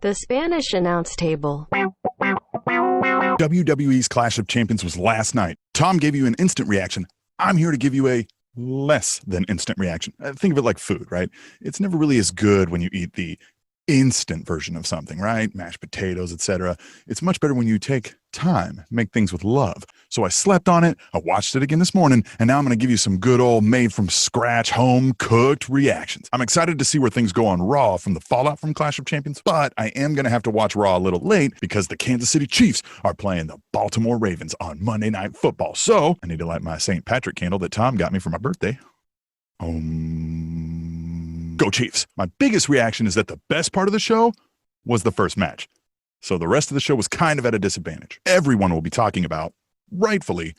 The Spanish announce table. WWE's Clash of Champions was last night. Tom gave you an instant reaction. I'm here to give you a less than instant reaction. Think of it like food, right? It's never really as good when you eat the instant version of something, right? Mashed potatoes, etc. It's much better when you take time, make things with love. So I slept on it, I watched it again this morning, and now I'm going to give you some good old made from scratch, home cooked reactions. I'm excited to see where things go on Raw from the fallout from Clash of Champions, but I am going to have to watch Raw a little late because the Kansas City Chiefs are playing the Baltimore Ravens on Monday Night Football. So I need to light my St. Patrick candle that Tom got me for my birthday. Go Chiefs. My biggest reaction is that the best part of the show was the first match. So the rest of the show was kind of at a disadvantage. Everyone will be talking about, rightfully,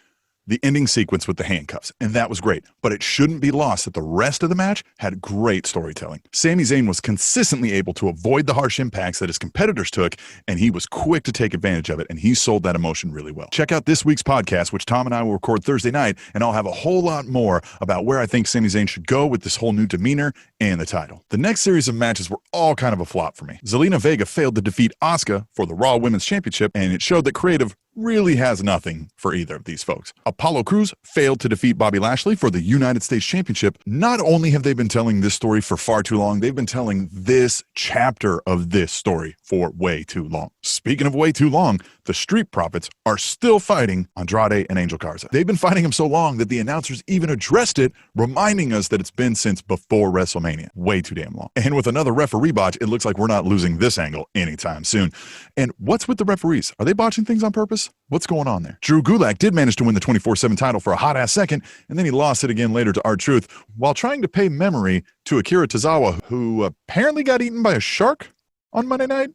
the ending sequence with the handcuffs, and that was great. But it shouldn't be lost that the rest of the match had great storytelling. Sami Zayn was consistently able to avoid the harsh impacts that his competitors took, and he was quick to take advantage of it, and he sold that emotion really well. Check out this week's podcast, which Tom and I will record Thursday night, and I'll have a whole lot more about where I think Sami Zayn should go with this whole new demeanor and the title. The next series of matches were all kind of a flop for me. Zelina Vega failed to defeat Asuka for the Raw Women's Championship, and it showed that creative really has nothing for either of these folks. Apollo Crews failed to defeat Bobby Lashley for the United States Championship. Not only have they been telling this story for far too long, they've been telling this chapter of this story for way too long. Speaking of way too long, the Street Profits are still fighting Andrade and Angel Garza. They've been fighting them so long that the announcers even addressed it, reminding us that it's been since before WrestleMania. Way too damn long. And with another referee botch, it looks like we're not losing this angle anytime soon. And what's with the referees? Are they botching things on purpose? What's going on there? Drew Gulak did manage to win the 24/7 title for a hot-ass second, and then he lost it again later to R-Truth while trying to pay memory to Akira Tozawa, who apparently got eaten by a shark on Monday night,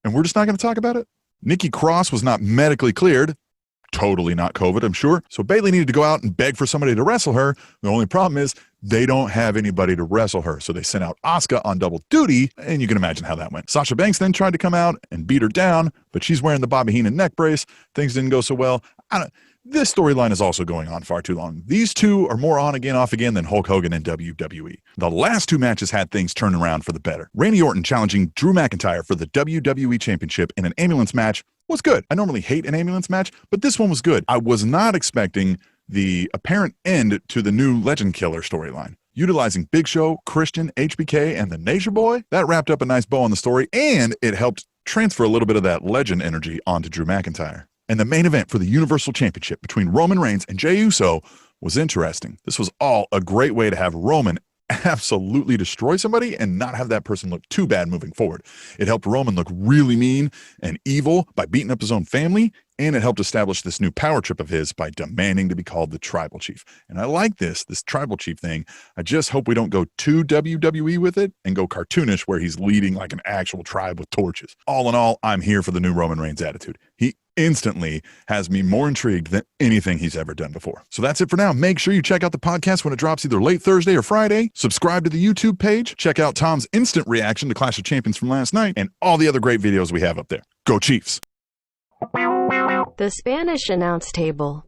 and we're just not going to talk about it. Nikki Cross was not medically cleared. Totally not COVID, I'm sure. So Bayley needed to go out and beg for somebody to wrestle her. The only problem is they don't have anybody to wrestle her. So they sent out Asuka on double duty, and you can imagine how that went. Sasha Banks then tried to come out and beat her down, but she's wearing the Bobby Heenan neck brace. Things didn't go so well. This storyline is also going on far too long. These two are more on again, off again than Hulk Hogan and WWE. The last two matches had things turn around for the better. Randy Orton challenging Drew McIntyre for the WWE Championship in an ambulance match was good. I normally hate an ambulance match, but this one was good. I was not expecting the apparent end to the new Legend Killer storyline. Utilizing Big Show, Christian, HBK, and the Nature Boy, that wrapped up a nice bow on the story, and it helped transfer a little bit of that legend energy onto Drew McIntyre. And the main event for the Universal Championship between Roman Reigns and Jey Uso was interesting. This was all a great way to have Roman absolutely destroy somebody and not have that person look too bad moving forward. It helped Roman look really mean and evil by beating up his own family, and it helped establish this new power trip of his by demanding to be called the Tribal Chief. And I like this Tribal Chief thing. I just hope we don't go too WWE with it and go cartoonish where he's leading like an actual tribe with torches. All in all, I'm here for the new Roman Reigns attitude. He instantly has me more intrigued than anything he's ever done before. So that's it for now. Make sure you check out the podcast when it drops either late Thursday or Friday. Subscribe to the YouTube page. Check out Tom's instant reaction to Clash of Champions from last night and all the other great videos we have up there. Go Chiefs! The Spanish announce table.